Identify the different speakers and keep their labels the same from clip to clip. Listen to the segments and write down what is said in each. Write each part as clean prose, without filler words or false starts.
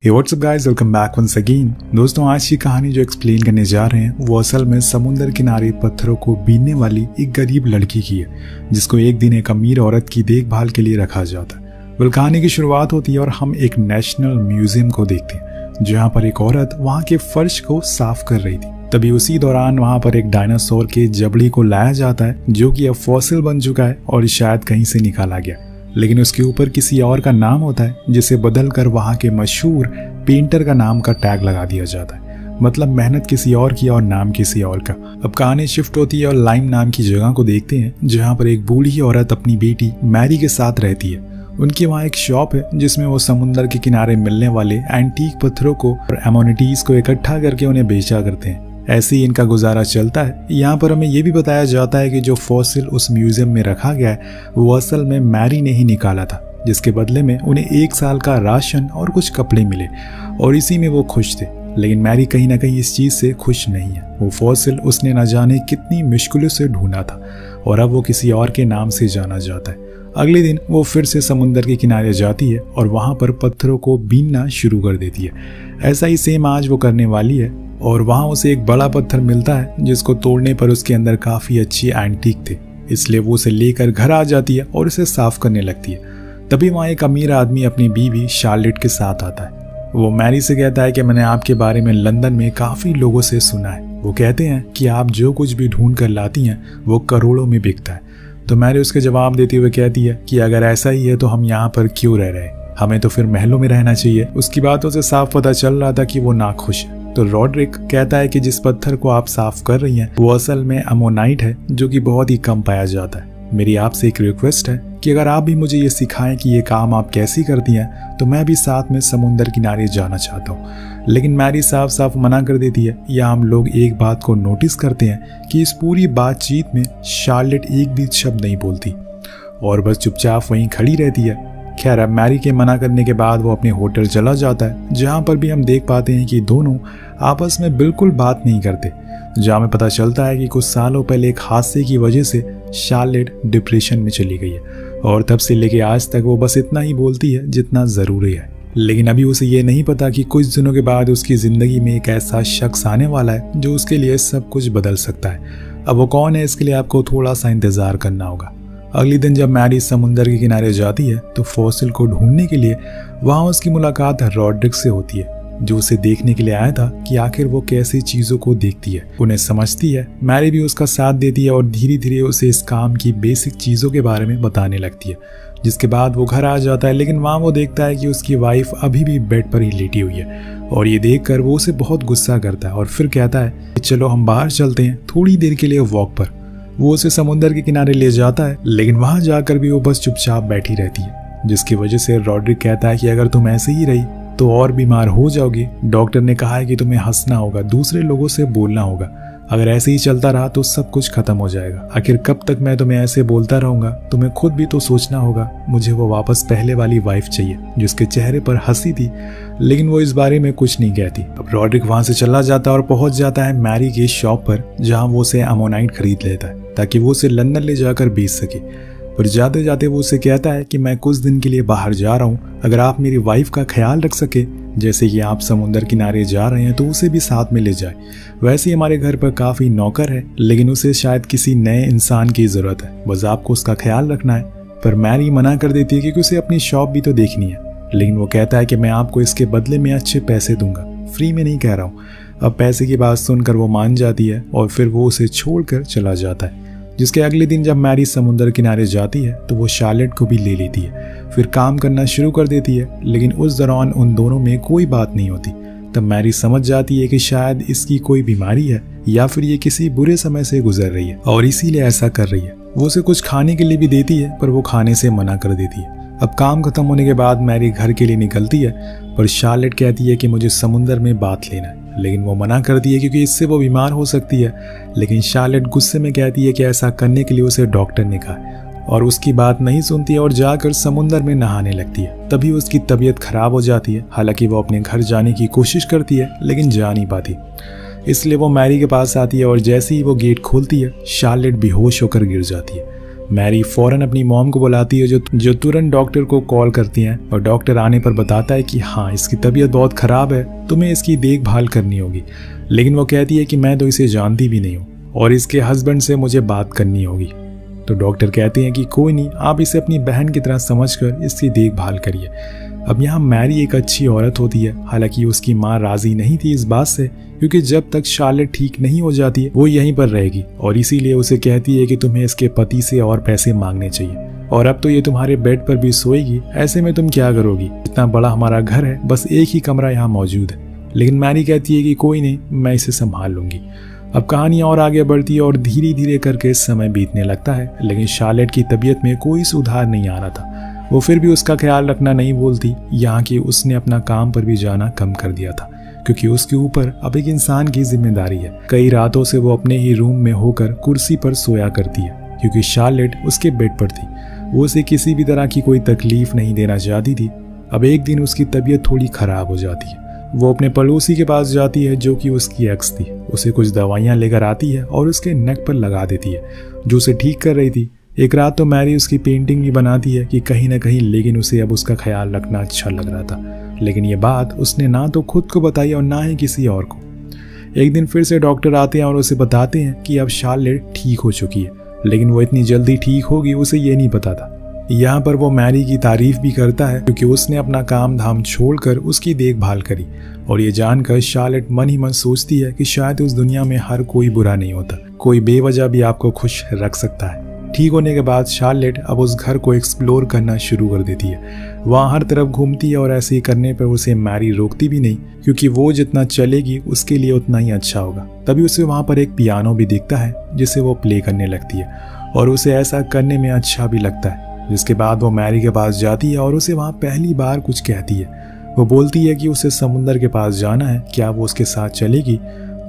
Speaker 1: Hey what's up guys, welcome back once again। दोस्तों आज की कहानी जो एक्सप्लेन करने जा रहे हैं वो असल में समुद्र किनारे पत्थरों को बीनने वाली एक गरीब लड़की की है, जिसको एक दिन एक अमीर औरत की देखभाल के लिए रखा जाता है। कहानी की शुरुआत होती है और हम एक नेशनल म्यूजियम को देखते हैं, जहाँ पर एक औरत वहाँ के फर्श को साफ कर रही थी। तभी उसी दौरान वहाँ पर एक डायनासोर के जबड़े को लाया जाता है, जो कि अब फॉसिल बन चुका है और शायद कहीं से निकाला गया, लेकिन उसके ऊपर किसी और का नाम होता है, जिसे बदलकर वहाँ के मशहूर पेंटर का नाम का टैग लगा दिया जाता है। मतलब मेहनत किसी और की और नाम किसी और का। अब कहानी शिफ्ट होती है और लाइम नाम की जगह को देखते हैं, जहाँ पर एक बूढ़ी औरत अपनी बेटी मैरी के साथ रहती है। उनकी वहाँ एक शॉप है जिसमें वो समुद्र के किनारे मिलने वाले एंटीक पत्थरों को और एमोनिटीज को इकट्ठा करके उन्हें बेचा करते हैं। ऐसे ही इनका गुजारा चलता है। यहाँ पर हमें ये भी बताया जाता है कि जो फॉसिल उस म्यूजियम में रखा गया है वो असल में मैरी ने ही निकाला था, जिसके बदले में उन्हें 1 साल का राशन और कुछ कपड़े मिले और इसी में वो खुश थे। लेकिन मैरी कहीं ना कहीं इस चीज से खुश नहीं है। वो फॉसिल उसने न जाने कितनी मुश्किलों से ढूंढा था और अब वो किसी और के नाम से जाना जाता है। अगले दिन वो फिर से समुद्र के किनारे जाती है और वहां पर पत्थरों को बीनना शुरू कर देती है। ऐसा ही सेम आज वो करने वाली है और वहां उसे एक बड़ा पत्थर मिलता है, जिसको तोड़ने पर उसके अंदर काफी अच्छी एंटीक थे, इसलिए वो उसे लेकर घर आ जाती है और उसे साफ करने लगती है। तभी वहाँ एक अमीर आदमी अपनी बीवी शार्लेट के साथ आता है। वो मैरी से कहता है कि मैंने आपके बारे में लंदन में काफी लोगों से सुना है। वो कहते हैं कि आप जो कुछ भी ढूंढ कर लाती हैं वो करोड़ों में बिकता है। तो मैरी उसके जवाब देते हुए कहती है कि अगर ऐसा ही है तो हम यहाँ पर क्यों रह रहे हैं, हमें तो फिर महलों में रहना चाहिए। उसकी बातों से साफ पता चल रहा था कि वो नाखुश है। तो रॉड्रिक कहता है कि जिस पत्थर को आप साफ कर रही हैं वो असल में अमोनाइट है, जो कि बहुत ही कम पाया जाता है। मेरी आपसे एक रिक्वेस्ट है कि अगर आप भी मुझे ये सिखाएं कि ये काम आप कैसी करती हैं, तो मैं भी साथ में समुद्र किनारे जाना चाहता हूँ। लेकिन मैरी साफ साफ मना कर देती है। या हम लोग एक बात को नोटिस करते हैं कि इस पूरी बातचीत में शार्लेट एक भी शब्द नहीं बोलती और बस चुपचाप वहीं खड़ी रहती है। खैर, अब मैरी के मना करने के बाद वो अपने होटल चला जाता है, जहाँ पर भी हम देख पाते हैं कि दोनों आपस में बिल्कुल बात नहीं करते। जहाँ में पता चलता है कि कुछ सालों पहले एक हादसे की वजह से शार्लेट डिप्रेशन में चली गई है और तब से लेके आज तक वो बस इतना ही बोलती है जितना ज़रूरी है। लेकिन अभी उसे ये नहीं पता कि कुछ दिनों के बाद उसकी ज़िंदगी में एक ऐसा शख्स आने वाला है जो उसके लिए सब कुछ बदल सकता है। अब वो कौन है, इसके लिए आपको थोड़ा सा इंतज़ार करना होगा। अगले दिन जब मैरी समुद्र के किनारे जाती है तो फॉसिल को ढूंढने के लिए वहाँ उसकी मुलाकात रॉड्रिक से होती है, जो उसे देखने के लिए आया था कि आखिर वो कैसी चीजों को देखती है, उन्हें समझती है। मैरी भी उसका साथ देती है और धीरे धीरे उसे इस काम की बेसिक चीजों के बारे में बताने लगती है। जिसके बाद वो घर आ जाता है, लेकिन वहाँ वो देखता है कि उसकी वाइफ अभी भी बेड पर ही लेटी हुई है और ये देखकर वो उसे बहुत गुस्सा करता है और फिर कहता है कि चलो हम बाहर चलते हैं थोड़ी देर के लिए वॉक पर। वो उसे समुद्र के किनारे ले जाता है, लेकिन वहां जाकर भी वो बस चुपचाप बैठी रहती है, जिसकी वजह से रॉड्रिक कहता है कि अगर तुम ऐसे ही रही तो और बीमार हो जाओगी। डॉक्टर ने कहा है कि तुम्हें हंसना होगा, दूसरे लोगों से बोलना होगा। अगर ऐसे ही चलता रहा तो सब कुछ खत्म हो जाएगा। आखिर कब तक मैं तुम्हें ऐसे बोलता रहूंगा, तुम्हें खुद भी तो सोचना होगा। मुझे वो वापस पहले वाली वाइफ चाहिए जिसके चेहरे पर हंसी थी, लेकिन वो इस बारे में कुछ नहीं कहती। अब रॉड्रिक वहां से चला जाता है और पहुंच जाता है मैरी की शॉप पर, जहां वो उसे अमोनाइट खरीद लेता है ताकि वो उसे लंदन ले जाकर बेच सके। पर जाते जाते वो उसे कहता है कि मैं कुछ दिन के लिए बाहर जा रहा हूँ, अगर आप मेरी वाइफ का ख्याल रख सके, जैसे कि आप समुद्र किनारे जा रहे हैं तो उसे भी साथ में ले जाए। वैसे ही हमारे घर पर काफ़ी नौकर है, लेकिन उसे शायद किसी नए इंसान की ज़रूरत है, बस आपको उसका ख्याल रखना है। पर मैरी मना कर देती है क्योंकि उसे अपनी शॉप भी तो देखनी है। लेकिन वो कहता है कि मैं आपको इसके बदले में अच्छे पैसे दूंगा, फ्री में नहीं कह रहा हूँ। अब पैसे की बात सुनकर वो मान जाती है और फिर वो उसे छोड़कर चला जाता है। जिसके अगले दिन जब मैरी समुद्र किनारे जाती है तो वो शार्लेट को भी ले लेती है, फिर काम करना शुरू कर देती है। लेकिन उस दौरान उन दोनों में कोई बात नहीं होती। तब मैरी समझ जाती है कि शायद इसकी कोई बीमारी है या फिर ये किसी बुरे समय से गुजर रही है और इसीलिए ऐसा कर रही है। वो उसे कुछ खाने के लिए भी देती है, पर वो खाने से मना कर देती है। अब काम खत्म होने के बाद मैरी घर के लिए निकलती है, पर शार्लेट कहती है कि मुझे समुद्र में बात लेना है, लेकिन वो मना करती है क्योंकि इससे वो बीमार हो सकती है। लेकिन शार्लेट गुस्से में कहती है कि ऐसा करने के लिए उसे डॉक्टर ने कहा और उसकी बात नहीं सुनती है और जाकर समुद्र में नहाने लगती है। तभी उसकी तबीयत खराब हो जाती है। हालांकि वो अपने घर जाने की कोशिश करती है लेकिन जा नहीं पाती, इसलिए वो मैरी के पास आती है और जैसे ही वो गेट खोलती है शार्लेट बेहोश होकर गिर जाती है। मैरी फौरन अपनी मॉम को बुलाती है जो तुरंत डॉक्टर को कॉल करती हैं और डॉक्टर आने पर बताता है कि हाँ, इसकी तबीयत बहुत खराब है, तुम्हें इसकी देखभाल करनी होगी। लेकिन वो कहती है कि मैं तो इसे जानती भी नहीं हूँ और इसके हस्बैंड से मुझे बात करनी होगी। तो डॉक्टर कहते हैं कि कोई नहीं, आप इसे अपनी बहन की तरह समझकर इसकी देखभाल करिए। अब यहाँ मैरी एक अच्छी औरत होती है, हालांकि उसकी माँ राजी नहीं थी इस बात से, क्योंकि जब तक शार्लेट ठीक नहीं हो जाती वो यहीं पर रहेगी और इसीलिए उसे कहती है कि तुम्हें इसके पति से और पैसे मांगने चाहिए और अब तो ये तुम्हारे बेड पर भी सोएगी, ऐसे में तुम क्या करोगी? इतना बड़ा हमारा घर है, बस एक ही कमरा यहाँ मौजूद है। लेकिन मैरी कहती है कि कोई नहीं, मैं इसे संभाल लूंगी। अब कहानी और आगे बढ़ती है और धीरे धीरे करके समय बीतने लगता है, लेकिन शार्लेट की तबीयत में कोई सुधार नहीं आ रहा था। वो फिर भी उसका ख्याल रखना नहीं भूलती, यहाँ कि उसने अपना काम पर भी जाना कम कर दिया था, क्योंकि उसके ऊपर अब एक इंसान की जिम्मेदारी है। कई रातों से वो अपने ही रूम में होकर कुर्सी पर सोया करती है, क्योंकि शार्लेट उसके बेड पर थी। वो उसे किसी भी तरह की कोई तकलीफ नहीं देना चाहती थी। अब एक दिन उसकी तबीयत थोड़ी खराब हो जाती है। वो अपने पड़ोसी के पास जाती है जो कि उसकी एक्स थी। उसे कुछ दवाइयाँ लेकर आती है और उसके नेक पर लगा देती है, जो उसे ठीक कर रही थी। एक रात तो मैरी उसकी पेंटिंग भी बनाती है कि कहीं ना कहीं, लेकिन उसे अब उसका ख्याल रखना अच्छा लग रहा था। लेकिन ये बात उसने ना तो खुद को बताई और ना ही किसी और को। एक दिन फिर से डॉक्टर आते हैं और उसे बताते हैं कि अब शार्लेट ठीक हो चुकी है, लेकिन वो इतनी जल्दी ठीक होगी उसे ये नहीं पता था। यहाँ पर वो मैरी की तारीफ भी करता है क्योंकि उसने अपना काम धाम छोड़कर उसकी देखभाल करी और ये जानकर शार्लेट मन ही मन सोचती है कि शायद उस दुनिया में हर कोई बुरा नहीं होता, कोई बेवजह भी आपको खुश रख सकता है। ठीक होने के बाद शार्लेट अब उस घर को एक्सप्लोर करना शुरू कर देती है। वहाँ हर तरफ घूमती है और ऐसे ही करने पर उसे मैरी रोकती भी नहीं, क्योंकि वो जितना चलेगी उसके लिए उतना ही अच्छा होगा। तभी उसे वहाँ पर एक पियानो भी दिखता है जिसे वो प्ले करने लगती है और उसे ऐसा करने में अच्छा भी लगता है। जिसके बाद वो मैरी के पास जाती है और उसे वहाँ पहली बार कुछ कहती है। वो बोलती है कि उसे समुंदर के पास जाना है, क्या वो उसके साथ चलेगी?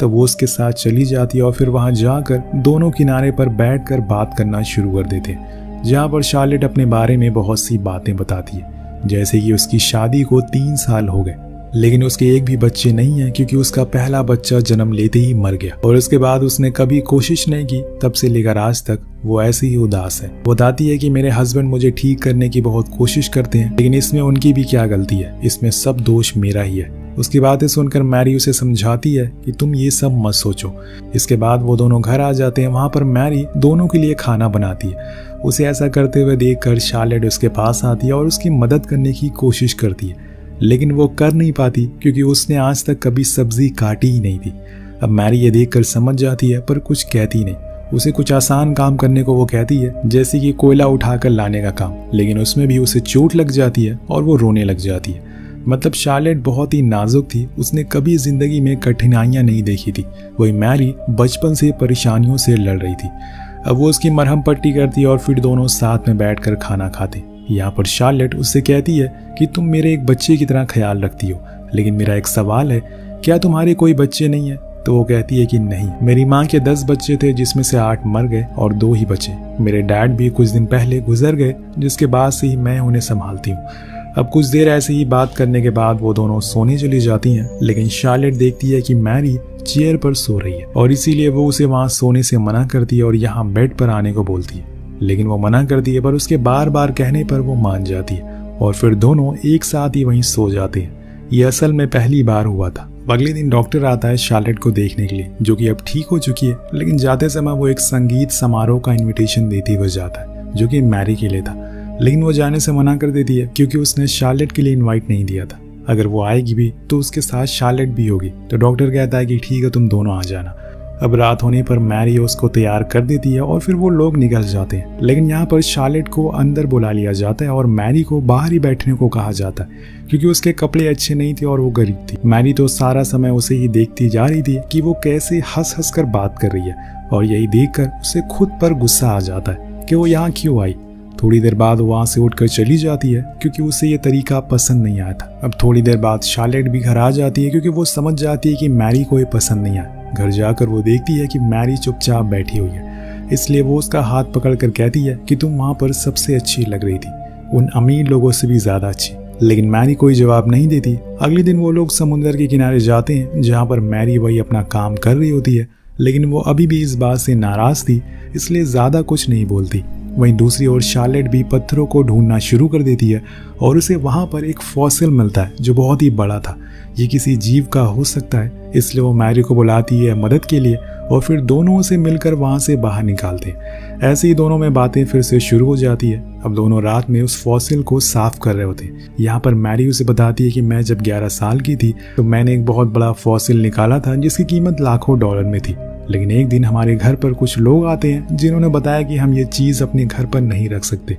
Speaker 1: तो वो उसके साथ चली जाती है और फिर वहाँ जाकर दोनों किनारे पर बैठकर बात करना शुरू कर देते हैं, जहाँ पर शार्लेट अपने बारे में बहुत सी बातें बताती है, जैसे कि उसकी शादी को 3 साल हो गए लेकिन उसके एक भी बच्चे नहीं है, क्योंकि उसका पहला बच्चा जन्म लेते ही मर गया और उसके बाद उसने कभी कोशिश नहीं की। तब से लेकर आज तक वो ऐसे ही उदास है। वो बताती है कि मेरे हस्बैंड मुझे ठीक करने की बहुत कोशिश करते हैं, लेकिन इसमें उनकी भी क्या गलती है, इसमें सब दोष मेरा ही है। उसकी बातें सुनकर मैरी उसे समझाती है कि तुम ये सब मत सोचो। इसके बाद वो दोनों घर आ जाते हैं। वहाँ पर मैरी दोनों के लिए खाना बनाती है। उसे ऐसा करते हुए देखकर शार्लेट उसके पास आती है और उसकी मदद करने की कोशिश करती है, लेकिन वो कर नहीं पाती क्योंकि उसने आज तक कभी सब्जी काटी ही नहीं थी। अब मैरी ये देखकर समझ जाती है पर कुछ कहती नहीं। उसे कुछ आसान काम करने को वो कहती है, जैसे कि कोयला उठाकर लाने का काम, लेकिन उसमें भी उसे चोट लग जाती है और वो रोने लग जाती है। मतलब शार्लेट बहुत ही नाजुक थी, उसने कभी जिंदगी में कठिनाइयां नहीं देखी थी। वही मैरी बचपन से परेशानियों से लड़ रही थी। अब वो उसकी मरहम पट्टी करती है और फिर दोनों साथ में बैठकर खाना खाते। यहाँ पर शार्लेट उससे कहती है कि तुम मेरे एक बच्चे की तरह ख्याल रखती हो, लेकिन मेरा एक सवाल है, क्या तुम्हारे कोई बच्चे नहीं है? तो वो कहती है कि नहीं, मेरी माँ के 10 बच्चे थे जिसमें से 8 मर गए और 2 ही बचे। मेरे डैड भी कुछ दिन पहले गुजर गए, जिसके बाद से ही मैं उन्हें संभालती हूँ। अब कुछ देर ऐसे ही बात करने के बाद वो दोनों सोने चली जाती हैं, लेकिन शार्लेट देखती है कि मैरी चेयर पर सो रही है और इसीलिए वो उसे वहाँ सोने से मना करती है और यहाँ बेड पर आने को बोलती है, लेकिन वो मना करती है। पर उसके बार बार कहने पर वो मान जाती है और फिर दोनों एक साथ ही वहीं सो जाते हैं। ये असल में पहली बार हुआ था। अगले दिन डॉक्टर आता है शार्लेट को देखने के लिए, जो कि अब ठीक हो चुकी है, लेकिन जाते समय वो एक संगीत समारोह का इनविटेशन देते हुए जाता है, जो कि मैरी के लिए था, लेकिन वो जाने से मना कर देती है क्योंकि उसने शार्लेट के लिए इनवाइट नहीं दिया था। अगर वो आएगी भी तो उसके साथ शार्लेट भी होगी। तो डॉक्टर कहता है कि ठीक है, तुम दोनों आ जाना। अब रात होने पर मैरी उसको तैयार कर देती है और फिर वो लोग निकल जाते हैं, लेकिन यहाँ पर शार्लेट को अंदर बुला लिया जाता है और मैरी को बाहर ही बैठने को कहा जाता है, क्योंकि उसके कपड़े अच्छे नहीं थे और वो गरीब थी। मैरी तो सारा समय उसे ही देखती जा रही थी कि वो कैसे हंस हंस कर बात कर रही है, और यही देखकर उसे खुद पर गुस्सा आ जाता है कि वो यहाँ क्यों आई। थोड़ी देर बाद वो वहाँ से उठकर चली जाती है क्योंकि उसे ये तरीका पसंद नहीं आया था। अब थोड़ी देर बाद शार्लेट भी घर आ जाती है क्योंकि वो समझ जाती है कि मैरी को ये पसंद नहीं आया। घर जाकर वो देखती है कि मैरी चुपचाप बैठी हुई है, इसलिए वो उसका हाथ पकड़कर कहती है कि तुम वहाँ पर सबसे अच्छी लग रही थी, उन अमीर लोगों से भी ज्यादा अच्छी। लेकिन मैरी कोई जवाब नहीं देती। अगले दिन वो लोग समुद्र के किनारे जाते हैं, जहाँ पर मैरी वही अपना काम कर रही होती है, लेकिन वो अभी भी इस बात से नाराज थी, इसलिए ज्यादा कुछ नहीं बोलती। वहीं दूसरी ओर शार्लेट भी पत्थरों को ढूंढना शुरू कर देती है और उसे वहां पर एक फॉसिल मिलता है जो बहुत ही बड़ा था। ये किसी जीव का हो सकता है, इसलिए वो मैरी को बुलाती है मदद के लिए और फिर दोनों उसे मिलकर वहां से बाहर निकालते हैं। ऐसे ही दोनों में बातें फिर से शुरू हो जाती है। अब दोनों रात में उस फॉसिल को साफ कर रहे होते हैं। यहाँ पर मैरी उसे बताती है कि मैं जब 11 साल की थी तो मैंने एक बहुत बड़ा फॉसिल निकाला था जिसकी कीमत लाखों डॉलर में थी। लेकिन एक दिन हमारे घर पर कुछ लोग आते हैं जिन्होंने बताया कि हम ये चीज़ अपने घर पर नहीं रख सकते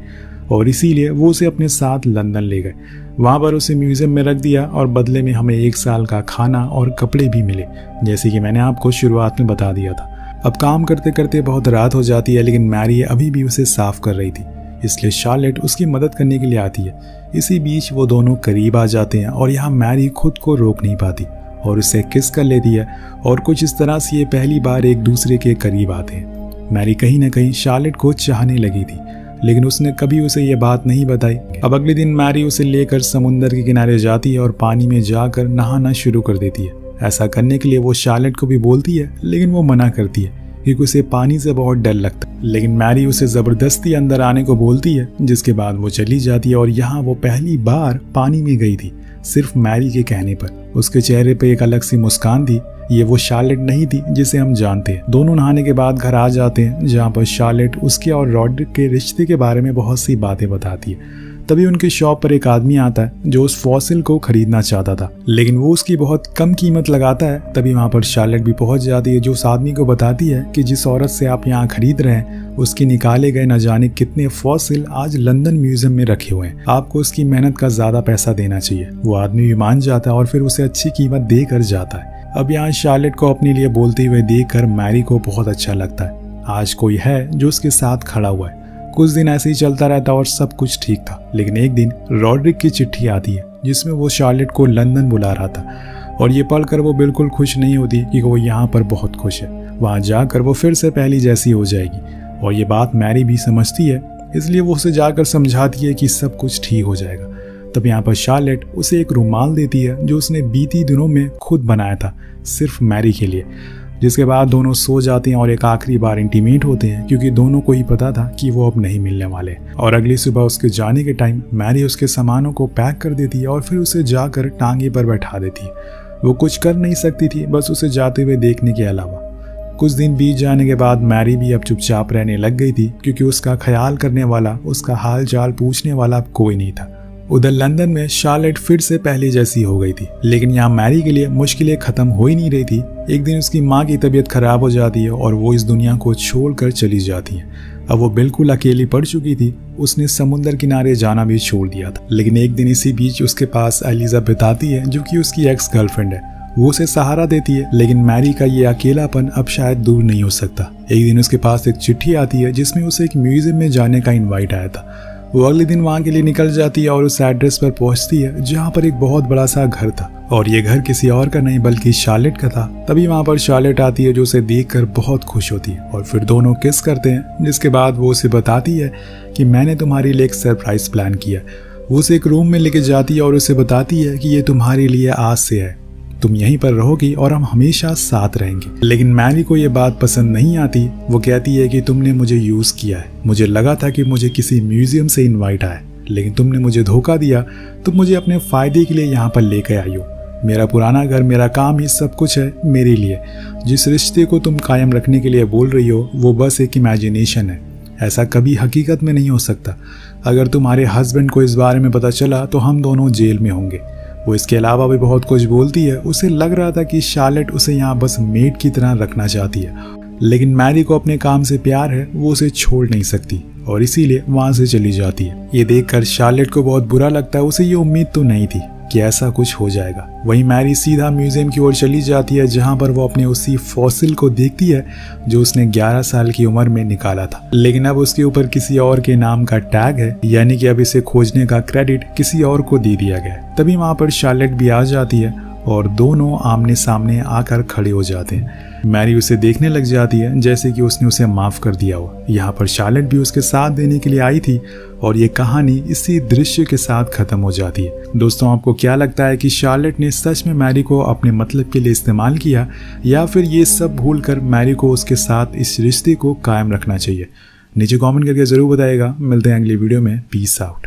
Speaker 1: और इसीलिए वो उसे अपने साथ लंदन ले गए। वहाँ पर उसे म्यूजियम में रख दिया और बदले में हमें 1 साल का खाना और कपड़े भी मिले, जैसे कि मैंने आपको शुरुआत में बता दिया था। अब काम करते करते बहुत रात हो जाती है, लेकिन मैरी अभी भी उसे साफ कर रही थी, इसलिए शार्लेट उसकी मदद करने के लिए आती है। इसी बीच वो दोनों करीब आ जाते हैं और यहाँ मैरी खुद को रोक नहीं पाती और उसे किस कर लेती है और कुछ इस तरह से ये पहली बार एक दूसरे के करीब आते हैं। मैरी कहीं ना कहीं शार्लेट को चाहने लगी थी, लेकिन उसने कभी उसे ये बात नहीं बताई। अब अगले दिन मैरी उसे लेकर समुंदर के किनारे जाती है और पानी में जाकर नहाना शुरू कर देती है। ऐसा करने के लिए वो शार्लेट को भी बोलती है, लेकिन वो मना करती है क्योंकि उसे पानी से बहुत डर लगता है। लेकिन मैरी उसे जबरदस्ती अंदर आने को बोलती है, जिसके बाद वो चली जाती है और यहाँ वो पहली बार पानी में गई थी, सिर्फ मैरी के कहने पर। उसके चेहरे पे एक अलग सी मुस्कान थी। ये वो शार्लेट नहीं थी जिसे हम जानते हैं। दोनों नहाने के बाद घर आ जाते हैं, जहाँ पर शार्लेट उसके और रॉड्रिक के रिश्ते के बारे में बहुत सी बातें बताती है। तभी उनके शॉप पर एक आदमी आता है जो उस फॉसिल को खरीदना चाहता था, लेकिन वो उसकी बहुत कम कीमत लगाता है। तभी वहाँ पर शार्लेट भी पहुंच जाती है, जो उस आदमी को बताती है कि जिस औरत से आप यहाँ खरीद रहे हैं उसके निकाले गए न जाने कितने फॉसिल आज लंदन म्यूजियम में रखे हुए हैं। आपको उसकी मेहनत का ज्यादा पैसा देना चाहिए। वो आदमी भी मान जाता है और फिर उसे अच्छी कीमत देकर जाता है। अब यहाँ शार्लेट को अपने लिए बोलते हुए देखकर मैरी को बहुत अच्छा लगता है। आज कोई है जो उसके साथ खड़ा हुआ है। कुछ दिन ऐसे ही चलता रहता और सब कुछ ठीक था, लेकिन एक दिन रॉड्रिक की चिट्ठी आती है जिसमें वो शार्लेट को लंदन बुला रहा था और ये पढ़कर वो बिल्कुल खुश नहीं होती कि वो यहाँ पर बहुत खुश है। वहाँ जाकर वो फिर से पहली जैसी हो जाएगी और ये बात मैरी भी समझती है, इसलिए वो उसे जाकर समझाती है कि सब कुछ ठीक हो जाएगा। तब यहाँ पर शार्लेट उसे एक रुमाल देती है जो उसने बीती दिनों में खुद बनाया था, सिर्फ मैरी के लिए। जिसके बाद दोनों सो जाते हैं और एक आखिरी बार इंटीमेट होते हैं, क्योंकि दोनों को ही पता था कि वो अब नहीं मिलने वाले। और अगली सुबह उसके जाने के टाइम मैरी उसके सामानों को पैक कर देती है और फिर उसे जाकर टांगे पर बैठा देती है। वो कुछ कर नहीं सकती थी, बस उसे जाते हुए देखने के अलावा। कुछ दिन बीत जाने के बाद मैरी भी अब चुपचाप रहने लग गई थी, क्योंकि उसका ख्याल करने वाला, उसका हाल चाल पूछने वाला अब कोई नहीं था। उधर लंदन में शार्लेट फिर से पहले जैसी हो गई थी, लेकिन यहाँ मैरी के लिए मुश्किलें खत्म हो ही नहीं रही थी। एक दिन उसकी माँ की तबीयत खराब हो जाती है और वो इस दुनिया को छोड़कर चली जाती है। अब वो बिल्कुल अकेली पड़ चुकी थी। उसने समुद्र किनारे जाना भी छोड़ दिया था। लेकिन एक दिन इसी बीच उसके पास एलिजाबेथ आती है, जो कि उसकी एक्स गर्लफ्रेंड है। वो उसे सहारा देती है, लेकिन मैरी का ये अकेलापन अब शायद दूर नहीं हो सकता। एक दिन उसके पास एक चिट्ठी आती है जिसमें उसे एक म्यूजियम में जाने का इन्वाइट आया था। वो अगले दिन वहाँ के लिए निकल जाती है और उस एड्रेस पर पहुँचती है जहाँ पर एक बहुत बड़ा सा घर था, और ये घर किसी और का नहीं बल्कि शार्लेट का था। तभी वहाँ पर शार्लेट आती है, जो उसे देखकर बहुत खुश होती है और फिर दोनों किस करते हैं। जिसके बाद वो उसे बताती है कि मैंने तुम्हारे लिए एक सरप्राइज प्लान किया। वो उसे एक रूम में लेके जाती है और उसे बताती है कि ये तुम्हारे लिए आज से है, तुम यहीं पर रहोगी और हम हमेशा साथ रहेंगे। लेकिन मैरी को ये बात पसंद नहीं आती। वो कहती है कि तुमने मुझे यूज किया है। मुझे लगा था कि मुझे किसी म्यूजियम से इनवाइट आया, लेकिन तुमने मुझे धोखा दिया। तुम मुझे अपने फायदे के लिए यहाँ पर लेकर आई हो। मेरा पुराना घर, मेरा काम ही सब कुछ है मेरे लिए। जिस रिश्ते को तुम कायम रखने के लिए बोल रही हो वो बस एक इमेजिनेशन है। ऐसा कभी हकीकत में नहीं हो सकता। अगर तुम्हारे हस्बैंड को इस बारे में पता चला तो हम दोनों जेल में होंगे। वो इसके अलावा भी बहुत कुछ बोलती है। उसे लग रहा था कि शार्लेट उसे यहाँ बस मेड की तरह रखना चाहती है, लेकिन मैरी को अपने काम से प्यार है। वो उसे छोड़ नहीं सकती और इसीलिए वहाँ से चली जाती है। ये देखकर शार्लेट को बहुत बुरा लगता है। उसे ये उम्मीद तो नहीं थी कि ऐसा कुछ हो जाएगा। वहीं मैरी सीधा म्यूजियम की ओर चली जाती है, जहां पर वो अपने उसी फॉसिल को देखती है जो उसने 11 साल की उम्र में निकाला था। लेकिन अब उसके ऊपर किसी और के नाम का टैग है, यानी कि अब इसे खोजने का क्रेडिट किसी और को दे दिया गया। तभी वहां पर शार्लेट भी आ जाती है और दोनों आमने सामने आकर खड़े हो जाते हैं। मैरी उसे देखने लग जाती है जैसे कि उसने उसे माफ कर दिया हो। यहाँ पर शार्लेट भी उसके साथ देने के लिए आई थी और ये कहानी इसी दृश्य के साथ खत्म हो जाती है। दोस्तों, आपको क्या लगता है कि शार्लेट ने सच में मैरी को अपने मतलब के लिए इस्तेमाल किया, या फिर ये सब भूलकर मैरी को उसके साथ इस रिश्ते को कायम रखना चाहिए? नीचे कमेंट करके जरूर बताइएगा। मिलते हैं अगली वीडियो में। Peace out.